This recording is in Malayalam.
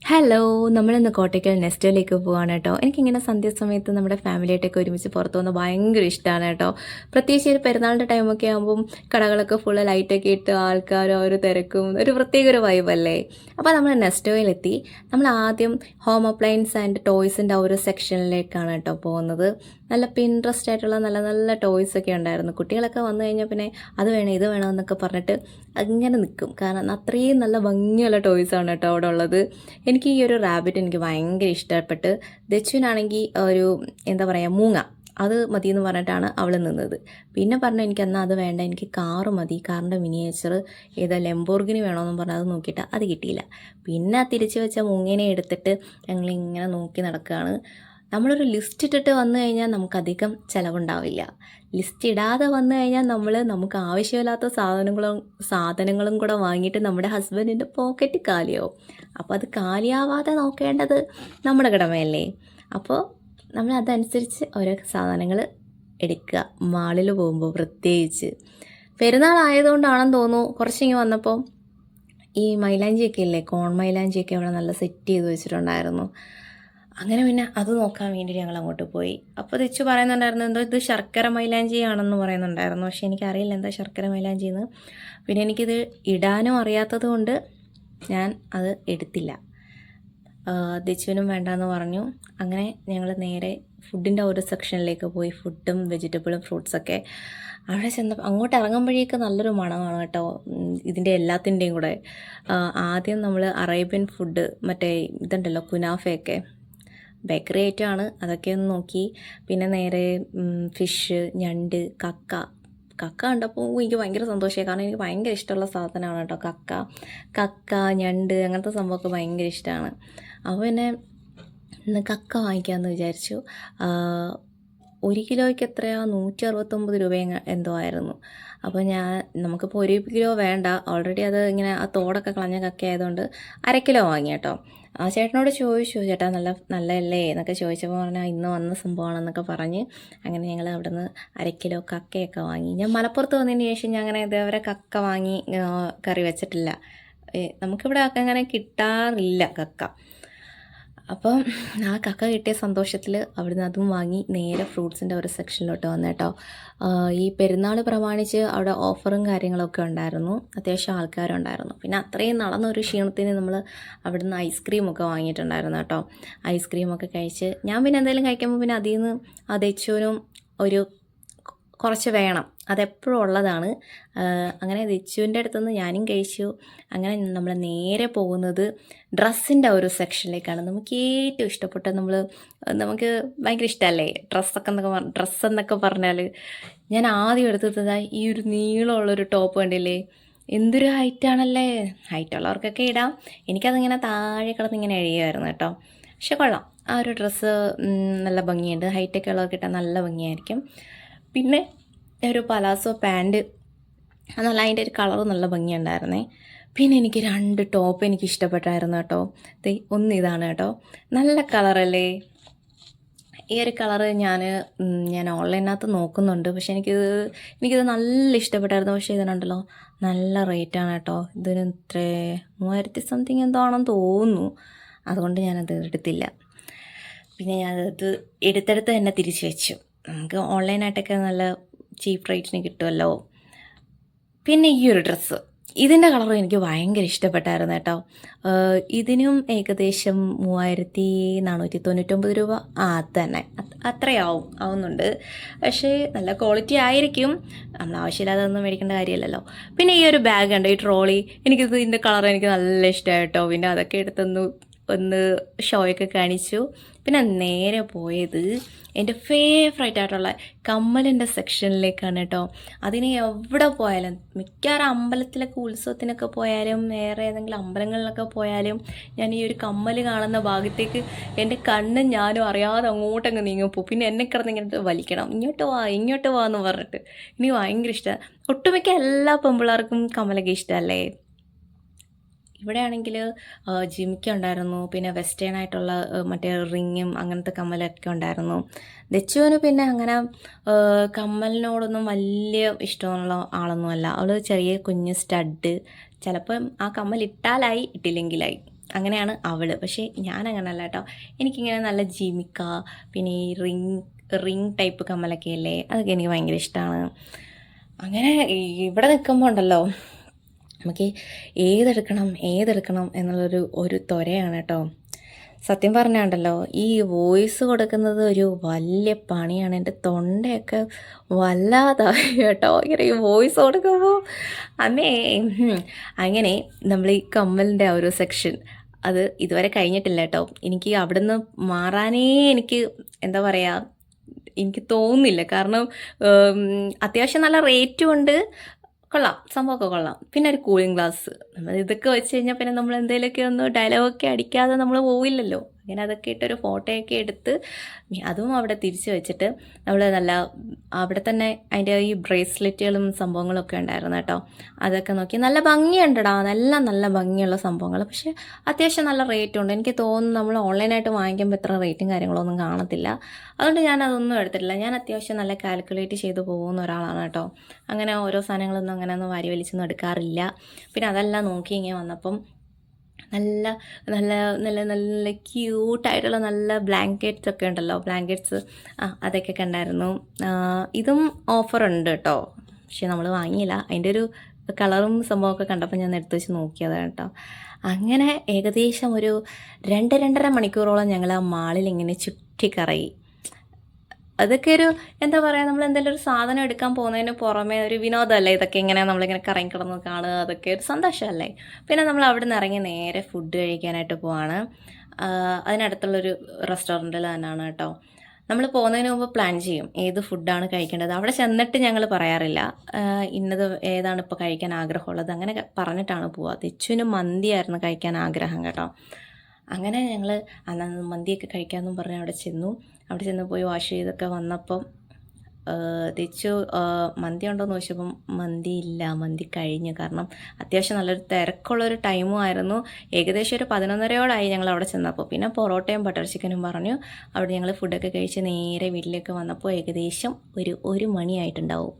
ഹലോ, നമ്മളിന്ന് കോട്ടയ്ക്കൽ നെസ്റ്റോയിലേക്ക് പോവാണ് കേട്ടോ. എനിക്കിങ്ങനെ സന്ധ്യാസമയത്ത് നമ്മുടെ ഫാമിലിയായിട്ടൊക്കെ ഒരുമിച്ച് പുറത്തു പോകുന്നത് ഭയങ്കര ഇഷ്ടമാണ് കേട്ടോ. പ്രത്യേകിച്ച് ഒരു പെരുന്നാളിൻ്റെ ടൈമൊക്കെ ആകുമ്പം കടകളൊക്കെ ഫുള്ള് ലൈറ്റൊക്കെ ഇട്ട് ആൾക്കാരും ഒരു തിരക്കും ഒരു പ്രത്യേക ഒരു വൈബല്ലേ. അപ്പോൾ നമ്മൾ നെസ്റ്റോയിലെത്തി. നമ്മൾ ആദ്യം ഹോം അപ്ലയൻസ് ആൻഡ് ടോയ്സിൻ്റെ ഒരു സെക്ഷനിലേക്കാണ് കേട്ടോ പോകുന്നത്. നല്ല പിൻട്രസ്റ്റ് ആയിട്ടുള്ള നല്ല നല്ല ടോയ്സൊക്കെ ഉണ്ടായിരുന്നു. കുട്ടികളൊക്കെ വന്നു കഴിഞ്ഞാൽ പിന്നെ അത് വേണം ഇത് വേണം എന്നൊക്കെ പറഞ്ഞിട്ട് അങ്ങനെ നിൽക്കും. കാരണം അത്രയും നല്ല ഭംഗിയുള്ള ടോയ്സാണ് കേട്ടോ അവിടെ ഉള്ളത്. എനിക്ക് ഈ ഒരു റാബിറ്റ് എനിക്ക് ഭയങ്കര ഇഷ്ടപ്പെട്ട്. ദച്ചുവിനാണെങ്കിൽ ഒരു എന്താ പറയുക മൂങ്ങ അത് മതി എന്ന് പറഞ്ഞിട്ടാണ് അവൾ നിന്നത്. പിന്നെ പറഞ്ഞു എനിക്ക് എന്നാൽ അത് വേണ്ട, എനിക്ക് കാറ് മതി, കാറിൻ്റെ മിനിയേച്ചർ ഏതാ ലെംബോർഗിനി വേണമെന്ന് പറഞ്ഞാൽ അത് നോക്കിയിട്ട് അത് കിട്ടിയില്ല. പിന്നെ തിരിച്ചു വെച്ച മൂങ്ങേനെ എടുത്തിട്ട് ഞങ്ങളിങ്ങനെ നോക്കി നടക്കുകയാണ്. നമ്മളൊരു ലിസ്റ്റ് ഇട്ടിട്ട് വന്നു കഴിഞ്ഞാൽ നമുക്കധികം ചിലവുണ്ടാവില്ല. ലിസ്റ്റ് ഇടാതെ വന്നു കഴിഞ്ഞാൽ നമുക്ക് ആവശ്യമില്ലാത്ത സാധനങ്ങളും കൂടെ വാങ്ങിയിട്ട് നമ്മുടെ ഹസ്ബൻഡിൻ്റെ പോക്കറ്റ് കാലിയാവും. അപ്പോൾ അത് കാലിയാവാതെ നോക്കേണ്ടത് നമ്മുടെ കടമയല്ലേ. അപ്പോൾ നമ്മൾ അതനുസരിച്ച് ഓരോ സാധനങ്ങൾ എടുക്കുക. മാളിൽ പോകുമ്പോൾ പ്രത്യേകിച്ച് പെരുന്നാൾ ആയതുകൊണ്ടാണെന്ന് തോന്നുന്നു കുറച്ചിങ്ങനെ വന്നപ്പോൾ ഈ മൈലാഞ്ചിയൊക്കെ ഇല്ലേ, കോൺ മൈലാഞ്ചിയൊക്കെ അവിടെ നല്ല സെറ്റ് ചെയ്ത് വെച്ചിട്ടുണ്ടായിരുന്നു. അങ്ങനെ പിന്നെ അത് നോക്കാൻ വേണ്ടി ഞങ്ങൾ അങ്ങോട്ട് പോയി. അപ്പോൾ തിരിച്ചു പറയുന്നുണ്ടായിരുന്നു എന്തോ ഇത് ശർക്കര മൈലാഞ്ചി ആണെന്ന് പറയുന്നുണ്ടായിരുന്നു. പക്ഷേ എനിക്കറിയില്ല എന്താ ശർക്കര മൈലാഞ്ചി എന്ന്. പിന്നെ എനിക്കിത് ഇടാനും അറിയാത്തത് കൊണ്ട് ഞാൻ അത് എടുത്തില്ല. ദിച്ചുവിനും വേണ്ടാന്ന് പറഞ്ഞു. അങ്ങനെ ഞങ്ങൾ നേരെ ഫുഡിൻ്റെ ഒരു സെക്ഷനിലേക്ക് പോയി. ഫുഡും വെജിറ്റബിളും ഫ്രൂട്ട്സൊക്കെ അവിടെ ചെന്നപ്പോൾ അങ്ങോട്ട് ഇറങ്ങുമ്പോഴേക്ക് നല്ലൊരു മണമാണ് കേട്ടോ ഇതിൻ്റെ എല്ലാത്തിൻ്റെയും കൂടെ. ആദ്യം നമ്മൾ അറേബ്യൻ ഫുഡ് മറ്റേ ഇതുണ്ടല്ലോ കുനാഫയൊക്കെ ബേക്കറി ഐറ്റമാണ്, അതൊക്കെ ഒന്ന് നോക്കി. പിന്നെ നേരെ ഫിഷ്, ഞണ്ട്, കക്ക കണ്ടപ്പോൾ എനിക്ക് ഭയങ്കര സന്തോഷമായി. കാരണം എനിക്ക് ഭയങ്കര ഇഷ്ടമുള്ള സാധനമാണ് കേട്ടോ കക്ക, ഞണ്ട് അങ്ങനത്തെ സംഭവമൊക്കെ ഭയങ്കര ഇഷ്ടമാണ്. അപ്പോൾ പിന്നെ ഇന്ന് കക്ക വാങ്ങിക്കാമെന്ന് വിചാരിച്ചു. 1 കിലോയ്ക്ക് എത്രയാണ് 169 രൂപ എന്തോ ആയിരുന്നു. അപ്പോൾ നമുക്കിപ്പോൾ 1 കിലോ വേണ്ട, ഓൾറെഡി അത് ഇങ്ങനെ ആ തോടൊക്കെ കളഞ്ഞ കക്ക ആയതുകൊണ്ട് 1/2 കിലോ വാങ്ങി കേട്ടോ. ആ ചേട്ടനോട് ചോദിച്ചു, ചേട്ടാ നല്ലതല്ലേ എന്നൊക്കെ ചോദിച്ചപ്പോൾ പറഞ്ഞാൽ ഇന്ന് വന്ന സംഭവമാണെന്നൊക്കെ പറഞ്ഞ് അങ്ങനെ ഞങ്ങൾ അവിടെ നിന്ന് 1/2 കിലോ കക്കയൊക്കെ വാങ്ങി. ഞാൻ മലപ്പുറത്ത് വന്നതിന് ശേഷം ഞാൻ അങ്ങനെ ഇതേവരെ കക്ക വാങ്ങി കറി വെച്ചിട്ടില്ല. നമുക്കിവിടെ അങ്ങനെ കിട്ടാറില്ല കക്ക. അപ്പം ആ കക്ക കിട്ടിയ സന്തോഷത്തിൽ അവിടുന്ന് അതും വാങ്ങി നേരെ ഫ്രൂട്ട്സിൻ്റെ ഒരു സെക്ഷനിലോട്ട് വന്നു കേട്ടോ. ഈ പെരുന്നാൾ പ്രമാണിച്ച് അവിടെ ഓഫറും കാര്യങ്ങളൊക്കെ ഉണ്ടായിരുന്നു. അത്യാവശ്യം ആൾക്കാരുണ്ടായിരുന്നു. പിന്നെ അത്രയും നടന്നൊരു ക്ഷീണത്തിന് നമ്മൾ അവിടുന്ന് ഐസ്ക്രീമൊക്കെ വാങ്ങിയിട്ടുണ്ടായിരുന്നു കേട്ടോ. ഐസ്ക്രീമൊക്കെ കഴിച്ച് ഞാൻ പിന്നെ എന്തെങ്കിലും കഴിക്കുമ്പോൾ പിന്നെ അതിൽ നിന്ന് ദച്ചുവിനും ഒരു കുറച്ച് വേണം, അതെപ്പോഴും ഉള്ളതാണ്. അങ്ങനെ ദിച്ചുവിൻ്റെ അടുത്തുനിന്ന് ഞാനും കഴിച്ചു. അങ്ങനെ നമ്മൾ നേരെ പോകുന്നത് ഡ്രസ്സിൻ്റെ ഒരു സെക്ഷനിലേക്കാണ്. നമുക്ക് ഏറ്റവും ഇഷ്ടപ്പെട്ട നമുക്ക് ഭയങ്കര ഇഷ്ടമല്ലേ ഡ്രസ്സ് എന്നൊക്കെ പറഞ്ഞാൽ. ഞാൻ ആദ്യം എടുത്തത് ഈ ഒരു നീളമുള്ളൊരു ടോപ്പ് കണ്ടില്ലേ, എന്തൊരു ഹൈറ്റാണല്ലേ. ഹൈറ്റുള്ളവർക്കൊക്കെ ഇടാം. എനിക്കതിങ്ങനെ താഴെ കിടന്ന് ഇങ്ങനെ എഴുതുമായിരുന്നു കേട്ടോ. പക്ഷെ കൊള്ളാം, ആ ഒരു ഡ്രസ്സ് നല്ല ഭംഗിയുണ്ട്. ഹൈറ്റൊക്കെ ഉള്ളവർക്ക് ഇട്ടാൽ നല്ല ഭംഗിയായിരിക്കും. പിന്നെ ഒരു പലാസോ പാൻറ്റ് നല്ല അതിൻ്റെ ഒരു കളറ് നല്ല ഭംഗിയുണ്ടായിരുന്നേ. പിന്നെ എനിക്ക് 2 ടോപ്പ് എനിക്ക് ഇഷ്ടപ്പെട്ടായിരുന്നു കേട്ടോ. ഒന്ന് ഇതാണ് കേട്ടോ, നല്ല കളറല്ലേ. ഈ ഒരു കളറ് ഞാൻ ഓൺലൈനകത്ത് നോക്കുന്നുണ്ട്. പക്ഷെ എനിക്കിത് നല്ല ഇഷ്ടപ്പെട്ടായിരുന്നു. പക്ഷേ ഇതിനുണ്ടല്ലോ നല്ല റേറ്റാണ് കേട്ടോ. ഇതിന് 3000 സംതിങ് എന്തോ ആണെന്ന് തോന്നുന്നു. അതുകൊണ്ട് ഞാനത് എടുത്തില്ല. പിന്നെ ഞാനത് എടുത്തെടുത്ത് തന്നെ തിരിച്ചു വെച്ചു. നമുക്ക് ഓൺലൈനായിട്ടൊക്കെ നല്ല ചീപ്പ് റേറ്റിന് കിട്ടുമല്ലോ. പിന്നെ ഈ ഒരു ഡ്രസ്സ്, ഇതിൻ്റെ കളറും എനിക്ക് ഭയങ്കര ഇഷ്ടപ്പെട്ടായിരുന്നു കേട്ടോ. ഇതിനും ഏകദേശം 3499 രൂപ തന്നെ ആവുന്നുണ്ട്. പക്ഷേ നല്ല ക്വാളിറ്റി ആയിരിക്കും, നമ്മൾ ആവശ്യമില്ലാതെ ഒന്നും മേടിക്കേണ്ട കാര്യമില്ലല്ലോ. പിന്നെ ഈ ഒരു ബാഗ് ഉണ്ട്, ഈ ട്രോളി, ഇതിൻ്റെ കളർ എനിക്ക് നല്ല ഇഷ്ടമായി കേട്ടോ. പിന്നെ അതൊക്കെ ഒന്ന് ഷോയൊക്കെ കാണിച്ചു. പിന്നെ നേരെ പോയത് എൻ്റെ ഫേവറേറ്റ് ആയിട്ടുള്ള കമ്മലിൻ്റെ സെക്ഷനിലേക്കാണ് കേട്ടോ. അതിന് എവിടെ പോയാലും, മിക്കവാറും അമ്പലത്തിലൊക്കെ ഉത്സവത്തിനൊക്കെ പോയാലും വേറെ ഏതെങ്കിലും അമ്പലങ്ങളിലൊക്കെ പോയാലും ഞാൻ ഈ ഒരു കമ്മൽ കാണുന്ന ഭാഗത്തേക്ക് എൻ്റെ കണ്ണും ഞാനും അറിയാതെ അങ്ങോട്ടങ്ങ് നീങ്ങിപ്പോവും. പിന്നെ എന്നെ കിടന്ന് ഇങ്ങനെ വലിക്കണം, ഇങ്ങോട്ട് വാ എന്ന് പറഞ്ഞിട്ട്. എനിക്ക് ഭയങ്കര ഇഷ്ടമാണ്. ഒട്ടുമിക്ക എല്ലാ പെൺപിള്ളേർക്കും കമ്മലൊക്കെ ഇഷ്ടമല്ലേ. ഇവിടെ ആണെങ്കിൽ ജിമിക്ക ഉണ്ടായിരുന്നു. പിന്നെ വെസ്റ്റേൺ ആയിട്ടുള്ള മറ്റേ റിങ്ങും അങ്ങനത്തെ കമ്മലൊക്കെ ഉണ്ടായിരുന്നു. ദച്ചുവിന് പിന്നെ അങ്ങനെ കമ്മലിനോടൊന്നും വലിയ ഇഷ്ടമുള്ള ആളൊന്നുമല്ല. അവൾ ചെറിയ കുഞ്ഞ് സ്റ്റഡ്, ചിലപ്പം ആ കമ്മൽ ഇട്ടാലായി ഇട്ടില്ലെങ്കിലായി, അങ്ങനെയാണ് അവൾ. പക്ഷേ ഞാനങ്ങനല്ല കേട്ടോ. എനിക്കിങ്ങനെ നല്ല ജിമിക്ക, പിന്നെ ഈ റിങ് ടൈപ്പ് കമ്മലൊക്കെ ഇല്ലേ, അതൊക്കെ എനിക്ക് ഭയങ്കര ഇഷ്ടമാണ്. അങ്ങനെ ഇവിടെ നിൽക്കുമ്പോൾ ഉണ്ടല്ലോ, നമുക്ക് ഏതെടുക്കണം എന്നുള്ളൊരു ത്വരയാണ് കേട്ടോ. സത്യം പറഞ്ഞാണ്ടല്ലോ, ഈ വോയിസ് കൊടുക്കുന്നത് ഒരു വലിയ പണിയാണ്. എൻ്റെ തൊണ്ടയൊക്കെ വല്ലാതായി കേട്ടോ, ഇങ്ങനെ ഈ വോയിസ് കൊടുക്കുമ്പോൾ. അമ്മേ അങ്ങനെ നമ്മൾ ഈ കമ്മലിൻ്റെ ആ ഒരു സെക്ഷൻ അത് ഇതുവരെ കഴിഞ്ഞിട്ടില്ല കേട്ടോ. എനിക്ക് അവിടുന്ന് മാറാനേ എനിക്ക് എന്താ പറയുക, എനിക്ക് തോന്നുന്നില്ല. കാരണം അത്യാവശ്യം നല്ല റേറ്റും ഉണ്ട്, കൊള്ളാം, സംഭവമൊക്കെ കൊള്ളാം. പിന്നെ ഒരു കൂളിംഗ് ഗ്ലാസ്, നമ്മൾ ഇതൊക്കെ വെച്ച് കഴിഞ്ഞാൽ പിന്നെ നമ്മൾ എന്തെങ്കിലുമൊക്കെ ഒന്ന് ഡയലോഗൊക്കെ അടിക്കാതെ നമ്മൾ പോവില്ലല്ലോ. അങ്ങനെ അതൊക്കെ ഇട്ടൊരു ഫോട്ടോയൊക്കെ എടുത്ത് അതും അവിടെ തിരിച്ച് വെച്ചിട്ട് നമ്മൾ നല്ല അവിടെ തന്നെ അതിൻ്റെ ഈ ബ്രേസ്ലെറ്റുകളും സംഭവങ്ങളൊക്കെ ഉണ്ടായിരുന്നു കേട്ടോ. അതൊക്കെ നോക്കി നല്ല ഭംഗിയുണ്ടടാ, നല്ല ഭംഗിയുള്ള സംഭവങ്ങൾ. പക്ഷേ അത്യാവശ്യം നല്ല റേറ്റും ഉണ്ട്. എനിക്ക് തോന്നുന്നു നമ്മൾ ഓൺലൈനായിട്ട് വാങ്ങിക്കുമ്പോൾ ഇത്ര റേറ്റും കാര്യങ്ങളൊന്നും കാണത്തില്ല. അതുകൊണ്ട് ഞാനതൊന്നും എടുത്തിട്ടില്ല. ഞാൻ അത്യാവശ്യം നല്ല കാൽക്കുലേറ്റ് ചെയ്ത് പോകുന്ന ഒരാളാണ് കേട്ടോ. അങ്ങനെ ഓരോ സാധനങ്ങളൊന്നും അങ്ങനെയൊന്നും വാരി വലിച്ചൊന്നും എടുക്കാറില്ല. പിന്നെ അതെല്ലാം നോക്കി ഇങ്ങനെ വന്നപ്പം നല്ല നല്ല നല്ല നല്ല ക്യൂട്ടായിട്ടുള്ള നല്ല ബ്ലാങ്കറ്റ്സ് ഒക്കെ ഉണ്ടല്ലോ, ബ്ലാങ്കറ്റ്സ് അതൊക്കെ കണ്ടായിരുന്നു. ഇതും ഓഫറുണ്ട് കേട്ടോ, പക്ഷെ നമ്മൾ വാങ്ങിയില്ല. അതിൻ്റെ ഒരു കളറും സംഭവമൊക്കെ കണ്ടപ്പോൾ ഞാൻ എടുത്ത് വെച്ച് നോക്കിയതാണ് കേട്ടോ. അങ്ങനെ ഏകദേശം ഒരു 2-2.5 മണിക്കൂറോളം ഞങ്ങൾ ആ മാളിൽ ഇങ്ങനെ ചുറ്റിക്കറങ്ങി. അതൊക്കെ ഒരു എന്താ പറയുക, നമ്മൾ എന്തെങ്കിലും ഒരു സാധനം എടുക്കാൻ പോകുന്നതിന് പുറമേ ഒരു വിനോദമല്ലേ ഇതൊക്കെ, ഇങ്ങനെ നമ്മളിങ്ങനെ കറങ്ങി കിടന്ന് കാണുക, അതൊക്കെ ഒരു സന്തോഷമല്ലേ. പിന്നെ നമ്മൾ അവിടെ നിന്ന് ഇറങ്ങി നേരെ ഫുഡ് കഴിക്കാനായിട്ട് പോവാണ്. അതിനടുത്തുള്ളൊരു റെസ്റ്റോറൻറ്റിൽ തന്നെയാണ് കേട്ടോ. നമ്മൾ പോകുന്നതിന് മുമ്പ് പ്ലാൻ ചെയ്യും ഏത് ഫുഡാണ് കഴിക്കേണ്ടത്. അവിടെ ചെന്നിട്ട് ഞങ്ങൾ പറയാറില്ല ഇന്നത് ഏതാണ് ഇപ്പോൾ കഴിക്കാൻ ആഗ്രഹമുള്ളത്, അങ്ങനെ പറഞ്ഞിട്ടാണ് പോവുക. തെച്ചുവിന് മന്തിയായിരുന്നു കഴിക്കാൻ ആഗ്രഹം കേട്ടോ. അങ്ങനെ ഞങ്ങൾ അന്ന് മന്തിയൊക്കെ കഴിക്കാമെന്നും പറഞ്ഞ് അവിടെ ചെന്ന് പോയി വാഷ് ചെയ്തൊക്കെ വന്നപ്പം തിരിച്ചു മന്തി ഉണ്ടോയെന്ന് ചോദിച്ചപ്പം മന്തി ഇല്ല, മന്തി കഴിഞ്ഞു. കാരണം അത്യാവശ്യം നല്ലൊരു തിരക്കുള്ളൊരു ടൈമും ആയിരുന്നു. ഏകദേശം ഒരു 11:30 ഞങ്ങൾ അവിടെ ചെന്നപ്പോൾ. പിന്നെ പൊറോട്ടയും ബട്ടർ ചിക്കനും പറഞ്ഞു. അവിടെ ഞങ്ങൾ ഫുഡൊക്കെ കഴിച്ച് നേരെ വീട്ടിലേക്ക് വന്നപ്പോൾ ഏകദേശം ഒരു 1 മണിയായിട്ടുണ്ടാവും.